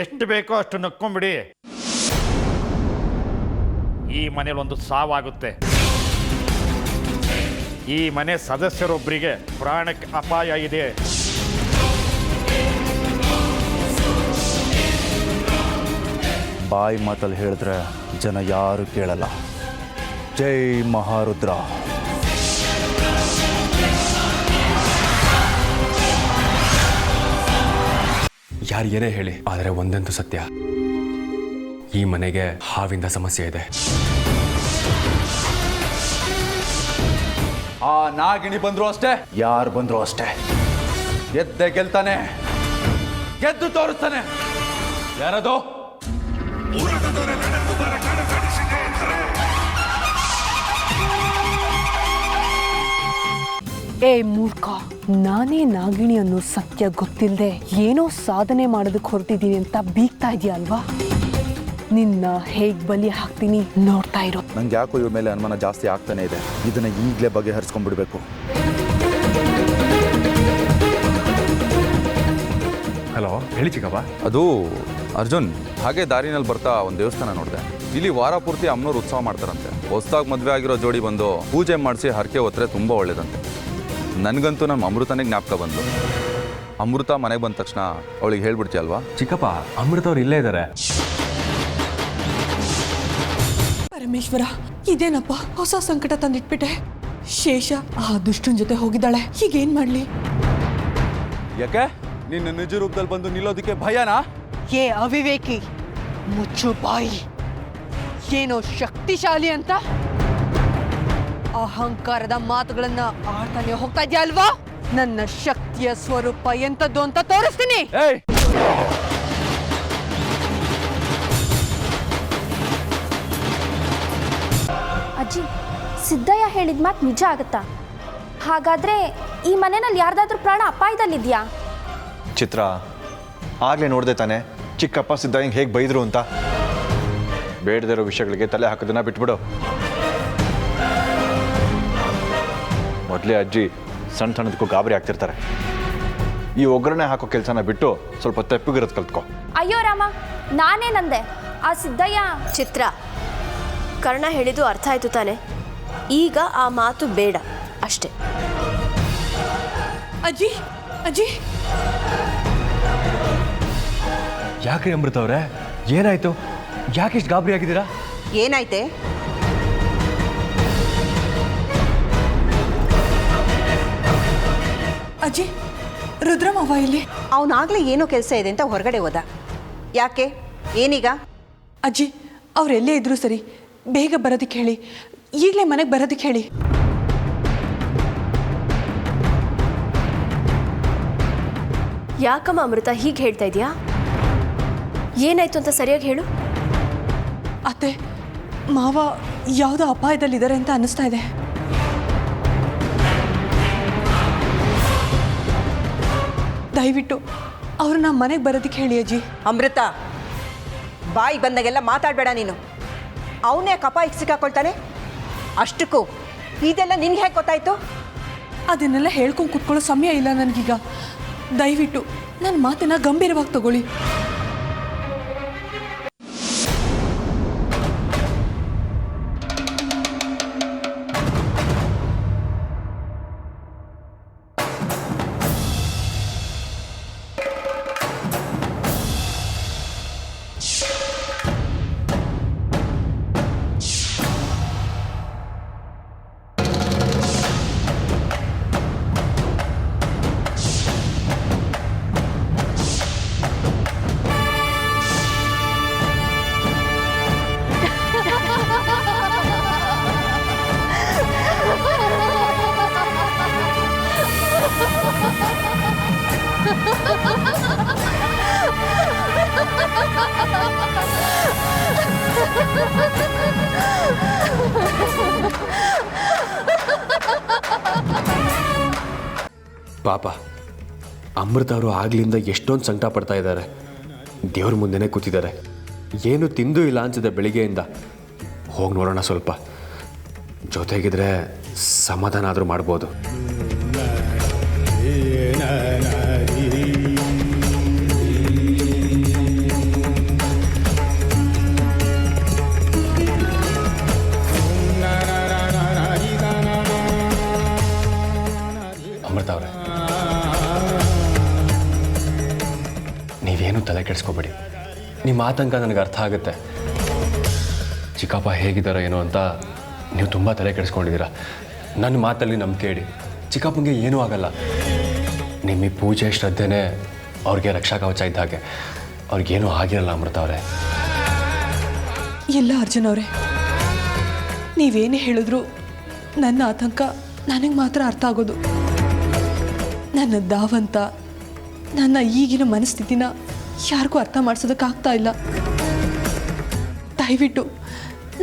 ಎಷ್ಟು ಬೇಕೋ ಅಷ್ಟು ನಕ್ಕೊಂಬಿಡಿ. ಈ ಮನೇಲಿ ಒಂದು ಸಾವಾಗುತ್ತೆ. ಈ ಮನೆ ಸದಸ್ಯರೊಬ್ಬರಿಗೆ ಪ್ರಾಣಕ್ಕೆ ಅಪಾಯ ಇದೆ. ಬಾಯಿ ಮಾತಲ್ಲಿ ಹೇಳಿದ್ರೆ ಜನ ಯಾರು ಕೇಳಲ್ಲ. ಜೈ ಮಹಾರುದ್ರ. ಯಾರು ಏನೇ ಹೇಳಿ, ಆದರೆ ಒಂದಂತೂ ಸತ್ಯ, ಈ ಮನೆಗೆ ಹಾವಿಂದ ಸಮಸ್ಯೆ ಇದೆ. ಆ ನಾಗಿಣಿ ಬಂದ್ರು ಅಷ್ಟೇ, ಯಾರು ಬಂದ್ರು ಅಷ್ಟೇ. ಗೆದ್ದೆ ಗೆಲ್ತಾನೆ, ಗೆದ್ದು ತೋರಿಸ್ತಾನೆ. ಯಾರದು? ಏ ಮೂರ್ಖ, ನಾನೇ ನಾಗಿಣಿ ಅನ್ನೋ ಸತ್ಯ ಗೊತ್ತಿಲ್ಲದೆ ಏನೋ ಸಾಧನೆ ಮಾಡೋದಕ್ಕೆ ಹೊರಟಿದ್ದೀನಿ ಅಂತ ಬೀಗ್ತಾ ಇದೆಯಾ ಅಲ್ವಾ? ನಿನ್ನ ಹೇಗ್ ಬಲಿ ಹಾಕ್ತೀನಿ ನೋಡ್ತಾ ಇರೋ. ನಂಗೆ ಯಾಕೋ ಇವ್ರ ಮೇಲೆ ಅನುಮಾನ ಜಾಸ್ತಿ ಆಗ್ತಾನೆ ಇದೆ. ಇದನ್ನ ಈಗಲೇ ಬಗೆಹರಿಸ್ಕೊಂಡ್ಬಿಡ್ಬೇಕು. ಹಲೋ, ಹೇಳಿ ಚಿಕ್ಕಪ್ಪ. ಅದು ಅರ್ಜುನ್, ಹಾಗೆ ದಾರಿನಲ್ಲಿ ಬರ್ತಾ ಒಂದು ದೇವಸ್ಥಾನ ನೋಡಿದೆ. ಇಲ್ಲಿ ವಾರ ಪೂರ್ತಿ ಅಮ್ಮನವ್ರು ಉತ್ಸವ ಮಾಡ್ತಾರಂತೆ. ಹೊಸದಾಗಿ ಮದುವೆ ಆಗಿರೋ ಜೋಡಿ ಬಂದು ಪೂಜೆ ಮಾಡಿಸಿ ಹರಕೆ ಹೊತ್ತರೆ ತುಂಬ ಒಳ್ಳೇದಂತೆ. ನನಗಂತೂ ನಮ್ಮ ಅಮೃತನೇ ಜ್ಞಾಪಕ ಬಂದು. ಅಮೃತ ಮನೆಗೆ ಬಂದ ತಕ್ಷಣ ಅವಳಿಗೆ ಹೇಳ್ಬಿಡ್ತೀಯ ಅಲ್ವಾ? ಚಿಕ್ಕಪ್ಪ, ಅಮೃತ ಅವ್ರು ಇಲ್ಲೇ ಇದ್ದಾರೆ. ಪರಮೇಶ್ವರ, ಇದೇನಪ್ಪ ಹೊಸ ಸಂಕಟ ತಂದಿಟ್ಬಿಟ್ಟೆ. ಶೇಷ ಆ ದುಷ್ಟನ ಜೊತೆ ಹೋಗಿದ್ದಾಳೆ, ಈಗೇನ್ ಮಾಡ್ಲಿ? ಯಾಕೆ ನಿನ್ನ ನಿಜ ರೂಪದಲ್ಲಿ ಬಂದು ನಿಲ್ಲೋದಕ್ಕೆ ಭಯನಾ? ಏ ಅವಿವೇಕಿ, ಮುಚ್ಚು ಬಾಯಿ. ಏನೋ ಶಕ್ತಿಶಾಲಿ ಅಂತ ಅಹಂಕಾರದ ಮಾತುಗಳನ್ನ ಆಡ್ತಾನೆ ಹೋಗ್ತಾ ಇದೆಯಾ ಅಲ್ವಾ? ನನ್ನ ಶಕ್ತಿಯ ಸ್ವರೂಪ ಎಂತದ್ದು ಅಂತ ತೋರಿಸ್ತೀನಿ. ಅಜ್ಜಿ, ಸಿದ್ದಯ್ಯ ಹೇಳಿದ ಮಾತು ನಿಜ ಆಗುತ್ತಾ? ಹಾಗಾದ್ರೆ ಈ ಮನೆಯಲ್ಲಿ ಯಾರ್ದಾದ್ರೂ ಪ್ರಾಣ ಅಪಾಯದಲ್ಲಿದ್ಯಾ? ಚಿತ್ರ, ಆಗಲೇ ನೋಡಿದೆ ತಾನೆ ಚಿಕ್ಕಪ್ಪ ಸಿದ್ದಯ್ಯಂಗೆ ಹೇಗೆ ಬೈದರು ಅಂತ. ಬೇಡದಿರೋ ವಿಷಯಗಳಿಗೆ ತಲೆ ಹಾಕೋದನ್ನ ಬಿಟ್ಬಿಡು. ಮೊದಲೇ ಅಜ್ಜಿ ಸಣ್ಣ ಸಣ್ಣದಕ್ಕೂ ಗಾಬರಿ ಆಗ್ತಿರ್ತಾರೆ. ಈ ಒಗ್ಗರಣೆ ಹಾಕೋ ಕೆಲಸನ ಬಿಟ್ಟು ಸ್ವಲ್ಪ ತೆಪ್ಪಗಿರೋದು ಕಲ್ತ್ಕೊ. ಅಯ್ಯೋ ರಾಮ, ನಾನೇನಂದೆ? ಆ ಸಿದ್ದಯ್ಯ. ಚಿತ್ರ, ಕರ್ಣ ಹೇಳಿದ್ದು ಅರ್ಥ ಆಯ್ತು ತಾನೆ? ಈಗ ಆ ಮಾತು ಬೇಡ ಅಷ್ಟೇ. ಅಜ್ಜಿ, ಅಜ್ಜಿ. ಯಾಕ್ರಿ ಅಮೃತ ಅವರೇ, ಏನಾಯ್ತು? ಯಾಕಿಷ್ಟು ಗಾಬರಿ ಆಗಿದ್ದೀರಾ? ಏನಾಯ್ತೆ? ಅಜ್ಜಿ, ರುದ್ರಮವ್ವ ಇಲ್ಲಿ. ಅವನಾಗ್ಲೇ ಏನೋ ಕೆಲಸ ಇದೆ ಅಂತ ಹೊರಗಡೆ ಹೋದ. ಯಾಕೆ? ಏನೀಗ? ಅಜ್ಜಿ, ಅವರೆಲ್ಲೇ ಇದ್ರು ಸರಿ, ಬೇಗ ಬರೋದಕ್ಕೆ ಹೇಳಿ. ಈಗಲೇ ಮನೆಗೆ ಬರೋದಕ್ಕೆ ಹೇಳಿ. ಯಾಕಮ್ಮ ಅಮೃತ ಹೀಗೆ ಹೇಳ್ತಾ ಇದೆಯಾ? ಏನಾಯ್ತು ಅಂತ ಸರಿಯಾಗಿ ಹೇಳು. ಅತ್ತೆ, ಮಾವ ಯಾವುದೋ ಅಪಾಯದಲ್ಲಿದ್ದಾರೆ ಅಂತ ಅನ್ನಿಸ್ತಾ ಇದೆ. ದಯವಿಟ್ಟು ಅವ್ರನ್ನ ಮನೆಗೆ ಬರೋದಕ್ಕೆ ಹೇಳಿ ಅಜ್ಜಿ. ಅಮೃತ, ಬಾಯಿ ಬಂದಾಗೆಲ್ಲ ಮಾತಾಡಬೇಡ ನೀನು. ಅವನೇ ಕಪಾಯಿಗೆ ಸಿಕ್ಕಾಕೊಳ್ತಾನೆ. ಅಷ್ಟಕ್ಕೂ ಇದೆಲ್ಲ ನಿನ್ಗೆ ಹೇಗೆ ಗೊತ್ತಾಯ್ತು? ಅದನ್ನೆಲ್ಲ ಹೇಳ್ಕೊಂಡು ಕುತ್ಕೊಳ್ಳೋ ಸಮಯ ಇಲ್ಲ ನನಗೀಗ. ದಯವಿಟ್ಟು ನನ್ನ ಮಾತನ್ನ ಗಂಭೀರವಾಗಿ ತಗೊಳ್ಳಿ. ಪಾಪ ಅಮೃತ ಅವರು ಆಗ್ಲಿಂದ ಎಷ್ಟೊಂದು ಸಂಕಟ ಪಡ್ತಾ ಇದ್ದಾರೆ. ದೇವ್ರ ಮುಂದೆನೇ ಕೂತಿದ್ದಾರೆ. ಏನು ತಿಂದು ಇಲ್ಲ ಅನ್ಸಿದೆ ಬೆಳಿಗ್ಗೆಯಿಂದ. ಹೋಗಿ ನೋಡೋಣ, ಸ್ವಲ್ಪ ಜೊತೆಗಿದ್ರೆ ಸಮಾಧಾನ ಆದರೂ ಮಾಡ್ಬೋದು. ಕೆಡಿಸ್ಕೊಬೇಡಿ. ನಿಮ್ಮ ಆತಂಕ ನನಗೆ ಅರ್ಥ ಆಗುತ್ತೆ. ಚಿಕ್ಕಪ್ಪ ಹೇಗಿದ್ದಾರೋ ಏನೋ ಅಂತ ನೀವು ತುಂಬ ತಲೆ ಕೆಡಿಸ್ಕೊಂಡಿದ್ದೀರಾ. ನನ್ನ ಮಾತಲ್ಲಿ ನಂಬಿಕೆ ಇಡಿ, ಚಿಕ್ಕಪ್ಪನಿಗೆ ಏನೂ ಆಗಲ್ಲ. ನಿಮ್ಮ ಈ ಪೂಜೆ ಶ್ರದ್ಧೆನೇ ಅವ್ರಿಗೆ ರಕ್ಷಾ ಕವಚ ಇದ್ದ ಹಾಗೆ. ಅವ್ರಿಗೇನೂ ಆಗಿರಲ್ಲ ಅಮೃತ ಅವರೇ. ಇಲ್ಲ ಅರ್ಜುನ್ ಅವರೇ, ನೀವೇನೇ ಹೇಳಿದ್ರು ನನ್ನ ಆತಂಕ ನನಗೆ ಮಾತ್ರ ಅರ್ಥ ಆಗೋದು. ನನ್ನ ಧಾವಂತ, ನನ್ನ ಈಗಿನ ಮನಸ್ಥಿತಿನ ಯಾರಿಗೂ ಅರ್ಥ ಮಾಡಿಸೋದಕ್ಕಾಗ್ತಾ ಇಲ್ಲ. ದಯವಿಟ್ಟು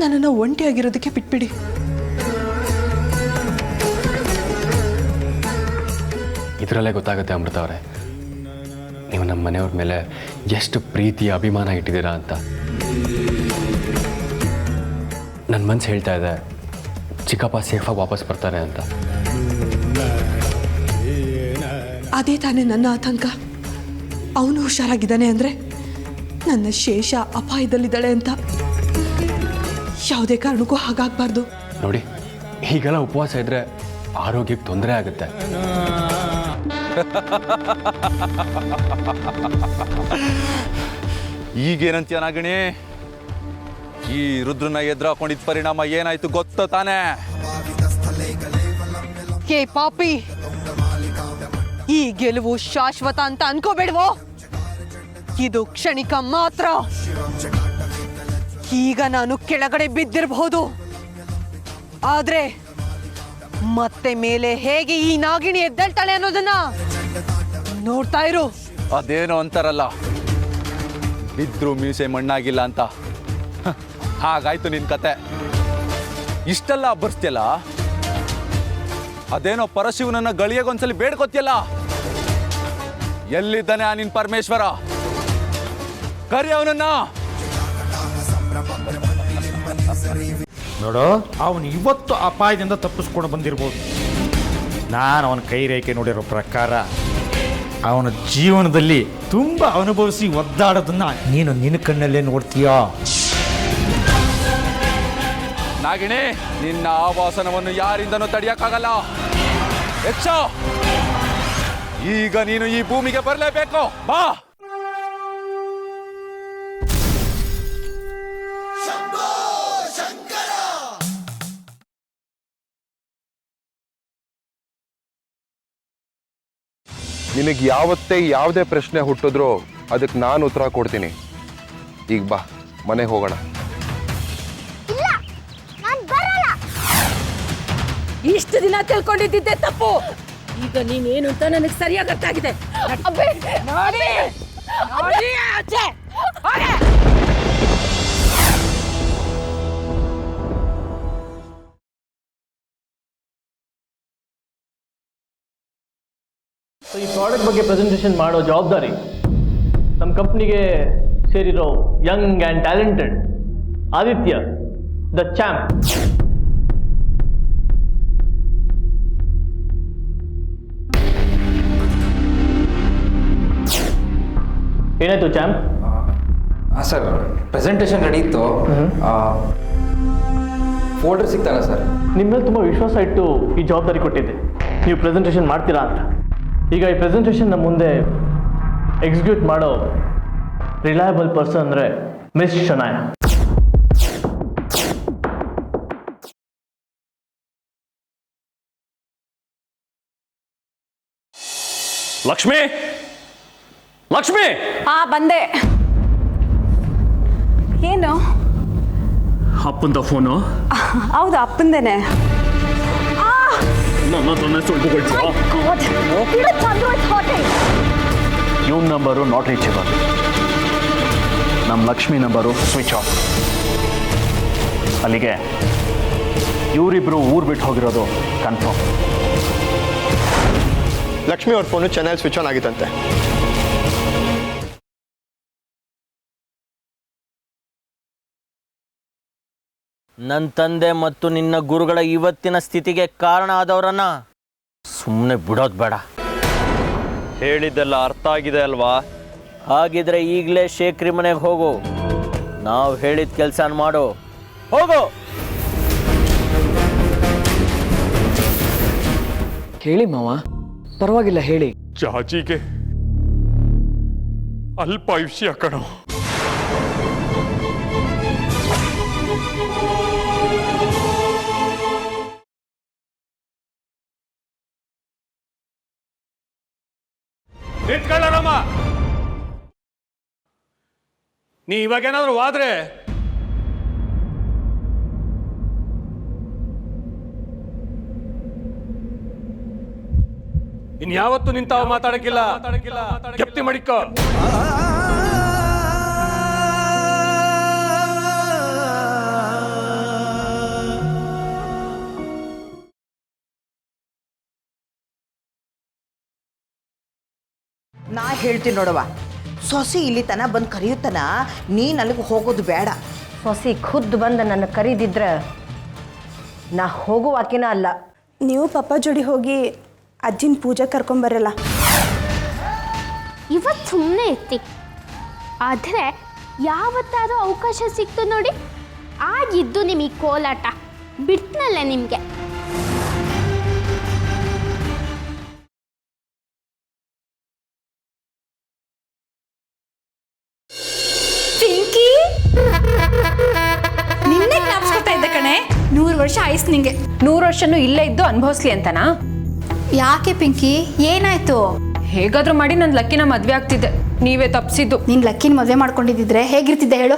ನನ್ನನ್ನು ಒಂಟಿಯಾಗಿರೋದಕ್ಕೆ ಬಿಟ್ಬಿಡಿ. ಇದರಲ್ಲೇ ಗೊತ್ತಾಗುತ್ತೆ ಅಮೃತ ಅವರೇ, ನೀವು ನಮ್ಮ ಮನೆಯವ್ರ ಮೇಲೆ ಎಷ್ಟು ಪ್ರೀತಿ ಅಭಿಮಾನ ಇಟ್ಟಿದ್ದೀರಾ ಅಂತ. ನನ್ನ ಮನಸ್ಸು ಹೇಳ್ತಾ ಇದೆ ಚಿಕ್ಕಪ್ಪ ಸೇಫಾಗಿ ವಾಪಸ್ ಬರ್ತಾರೆ ಅಂತ. ಅದೇ ತಾನೇ ನನ್ನ ಆತಂಕ. ಅವನು ಹುಷಾರಾಗಿದ್ದಾನೆ ಅಂದರೆ ನನ್ನ ಶೇಷ ಅಪಾಯದಲ್ಲಿದ್ದಾಳೆ ಅಂತ. ಯಾವುದೇ ಕಾರಣಕ್ಕೂ ಹಾಗಾಗಬಾರ್ದು. ನೋಡಿ, ಹೀಗೆಲ್ಲ ಉಪವಾಸ ಇದ್ದರೆ ಆರೋಗ್ಯಕ್ಕೆ ತೊಂದರೆ ಆಗುತ್ತೆ. ಈಗೇನಂತೀಯ ನಾಗಿಣಿ? ಈ ರುದ್ರನ ಎದುರು ಹಾಕೊಂಡಿದ್ದ ಪರಿಣಾಮ ಏನಾಯ್ತು ಗೊತ್ತ ತಾನೇ? ಹೇ ಪಾಪಿ, ಈ ಗೆಲುವು ಶಾಶ್ವತ ಅಂತ ಅನ್ಕೋಬೇಡವೋ. ಇದು ಕ್ಷಣಿಕ ಮಾತ್ರ. ಈಗ ನಾನು ಕೆಳಗಡೆ ಬಿದ್ದಿರಬಹುದು, ಆದ್ರೆ ಮತ್ತೆ ಮೇಲೆ ಹೇಗೆ ಈ ನಾಗಿಣಿ ಎದ್ದೇಳ್ತಾಳೆ ಅನ್ನೋದನ್ನ ನೋಡ್ತಾ ಇರು. ಅದೇನೋ ಅಂತಾರಲ್ಲ, ಬಿದ್ರು ಮೀಸೆ ಮಣ್ಣಾಗಿಲ್ಲ ಅಂತ. ಹಾಗಾಯ್ತು ನಿನ್ ಕತೆ. ಇಷ್ಟೆಲ್ಲ ಬರ್ಸ್ತಿಯಲ್ಲ, ಅದೇನೋ ಪರಶಿವನನ್ನ ಗಳಿಯಾಗೊಂದ್ಸಲಿ ಬೇಡ್ಕೊತಿಯಲ್ಲ. ಎಲ್ಲಿದ್ದಾನೆ ಆ ನಿನ್ ಪರಮೇಶ್ವರ? ಕರಿ ಅವನನ್ನ. ನೋಡು, ಅವನು ಇವತ್ತು ಅಪಾಯದಿಂದ ತಪ್ಪಿಸ್ಕೊಂಡು ಬಂದಿರ್ಬೋದು. ನಾನು ಅವನ ಕೈ ರೇಖೆ ನೋಡಿರೋ ಪ್ರಕಾರ ಅವನ ಜೀವನದಲ್ಲಿ ತುಂಬ ಅನುಭವಿಸಿ ಒದ್ದಾಡೋದನ್ನ ನೀನು ನಿನ್ನ ಕಣ್ಣಲ್ಲೇ ನೋಡ್ತೀಯಾ? ನಾಗಿಣಿ, ನಿನ್ನ ಆವಾಸನವನ್ನು ಯಾರಿಂದನೂ ತಡೆಯಕ್ಕಾಗಲ್ಲ. ಹೆಚ್ಚು, ಈಗ ನೀನು ಈ ಭೂಮಿಗೆ ಬರಲೇಬೇಕು. ಬಾ. ನಿನಗೆ ಯಾವತ್ತೇ ಯಾವುದೇ ಪ್ರಶ್ನೆ ಹುಟ್ಟಿದ್ರೂ ಅದಕ್ಕೆ ನಾನು ಉತ್ತರ ಕೊಡ್ತೀನಿ. ಈಗ ಬಾ, ಮನೆಗೆ ಹೋಗೋಣ. ಇಷ್ಟು ದಿನ ತಿಳ್ಕೊಂಡಿದ್ದೆ ತಪ್ಪು. ಈಗ ನೀನೇನು ಅಂತ ನನಗೆ ಸರಿಯಾಗಿ ಅರ್ಥ ಆಗಿದೆ. ಈ ಪ್ರಾಡಕ್ಟ್ ಬಗ್ಗೆ ಪ್ರೆಸೆಂಟೇಷನ್ ಮಾಡೋ ಜವಾಬ್ದಾರಿ ನಮ್ಮ ಕಂಪ್ನಿಗೆ ಸೇರಿರೋ young and talented Aditya the champ. ಏನಾಯ್ತು ಚಾಂಪ್? ಸರ್, ಪ್ರೆಸೆಂಟೇಷನ್ ರೆಡಿ ಇತ್ತು. ಫೋಲ್ಡರ್ ಸಿಗ್ತಲ್ಲ ಸರ್? ನಿಮ್ಮ ಮೇಲೆ ತುಂಬ ವಿಶ್ವಾಸ ಇಟ್ಟು ಈ ಜವಾಬ್ದಾರಿ ಕೊಟ್ಟಿದ್ದೆ, ನೀವು ಪ್ರೆಸೆಂಟೇಷನ್ ಮಾಡ್ತೀರಾ ಅಂತ. ಈಗ ಈ ಪ್ರೆಸೆಂಟೇಷನ್ ನಮ್ಮ ಮುಂದೆ ಎಕ್ಸಿಕ್ಯೂಟ್ ಮಾಡೋ ರಿಲಯಬಲ್ ಪರ್ಸನ್ ಅಂದರೆ ಮಿಸ್ ಶನಾಯ. ಲಕ್ಷ್ಮಿ, ಲಕ್ಷ್ಮಿ! ಬಂದೆ. ಏನು? ಅಪ್ಪಂದ ಫೋನು? ಹೌದು, ಅಪ್ಪಂದೇನೆ. ಇವನ್ ನಂಬರು ನಾಟ್ ರೀಚಬಲ್, ನಮ್ಮ ಲಕ್ಷ್ಮಿ ನಂಬರು ಸ್ವಿಚ್ ಆಫ್. ಅಲ್ಲಿಗೆ ಇವರಿಬ್ರು ಊರು ಬಿಟ್ಟು ಹೋಗಿರೋದು ಕನ್ಫರ್ಮ್. ಲಕ್ಷ್ಮಿ ಅವ್ರ ಫೋನು ಚಾನೆಲ್ ಸ್ವಿಚ್ ಆನ್ ಆಗಿತ್ತಂತೆ. ನನ್ನ ತಂದೆ ಮತ್ತು ನಿನ್ನ ಗುರುಗಳ ಇವತ್ತಿನ ಸ್ಥಿತಿಗೆ ಕಾರಣ ಆದವರನ್ನ ಸುಮ್ಮನೆ ಬಿಡೋದು ಬೇಡ. ಹೇಳಿದ್ದೆಲ್ಲ ಅರ್ಥ ಆಗಿದೆ ಅಲ್ವಾ? ಹಾಗಿದ್ರೆ ಈಗಲೇ ಶೇಖರಿ ಮನೆಗೆ ಹೋಗು. ನಾವು ಹೇಳಿದ ಕೆಲಸ ಮಾಡು. ಹೋಗು. ಹೇಳಿ ಮಾವ, ಪರವಾಗಿಲ್ಲ ಹೇಳಿ. ಚಾಚಿಗೆ ಅಲ್ಪಾಯುಷ್ಯ ಕಣೋ. ನಿಂತ್ಕೊಳ್ಳೋಣಮ್ಮ. ನೀ ಇವಾಗೇನಾದ್ರೂ ಹೋದ್ರೆ ಇನ್ಯಾವತ್ತು ನಿಂತಾವ ಮಾತಾಡಕ್ಕಿಲ್ಲ. ಕೆಪ್ತಿ ಮಡಿಕೋ. ನಾ ಹೇಳ್ತೀನಿ ನೋಡವ್ವ, ಸೊಸೆ ಇಲ್ಲಿ ತನ ಬಂದು ಕರೆಯುತ್ತನ ನೀನು ಅಲ್ಲಿಗೆ ಹೋಗೋದು ಬೇಡ. ಸೊಸಿ ಖುದ್ದು ಬಂದು ನನ್ನ ಕರೀದಿದ್ರೆ ನಾ ಹೋಗುವಾಕಿನ ಅಲ್ಲ. ನೀವು ಪಪ್ಪ ಜೋಡಿ ಹೋಗಿ ಅಜ್ಜಿನ ಪೂಜೆ ಕರ್ಕೊಂಬರಲ್ಲ. ಇವತ್ತು ಸುಮ್ಮನೆ ಇರ್ತಿ, ಆದರೆ ಯಾವತ್ತಾದ್ರೂ ಅವಕಾಶ ಸಿಕ್ತು ನೋಡಿ, ಆಗಿದ್ದು ನಿಮಗೆ ಕೋಲಾಟ ಬಿಟ್ನಲ್ಲ ನಿಮಗೆ. ಪಿಂಕಿ, ನಿನ್ನೆ ಜ್ಞಾಪಿಸ್ಕೊತಾ ಇದ್ದೆ ಕಣೆ. 100 ವರ್ಷ ಆಯ್ತು ನಿಂಗೆ. 100 ವರ್ಷನೂ ಇಲ್ಲೇ ಇದ್ದು ಅನುಭವಿಸ್ಲಿ ಅಂತನಾ? ಯಾಕೆ ಪಿಂಕಿ, ಏನಾಯ್ತು? ಹೇಗಾದ್ರೂ ಮಾಡಿ ನನ್ನ ಲಕ್ಕಿನ ಮದ್ವೆ ಆಗ್ತಿದ್ದೆ, ನೀವೇ ತಪ್ಪಿಸಿದ್ದು. ನೀನ್ ಲಕ್ಕಿನ ಮದುವೆ ಮಾಡ್ಕೊಂಡಿದ್ದಿದ್ರೆ ಹೇಗಿರ್ತಿದ್ದೆ ಹೇಳು?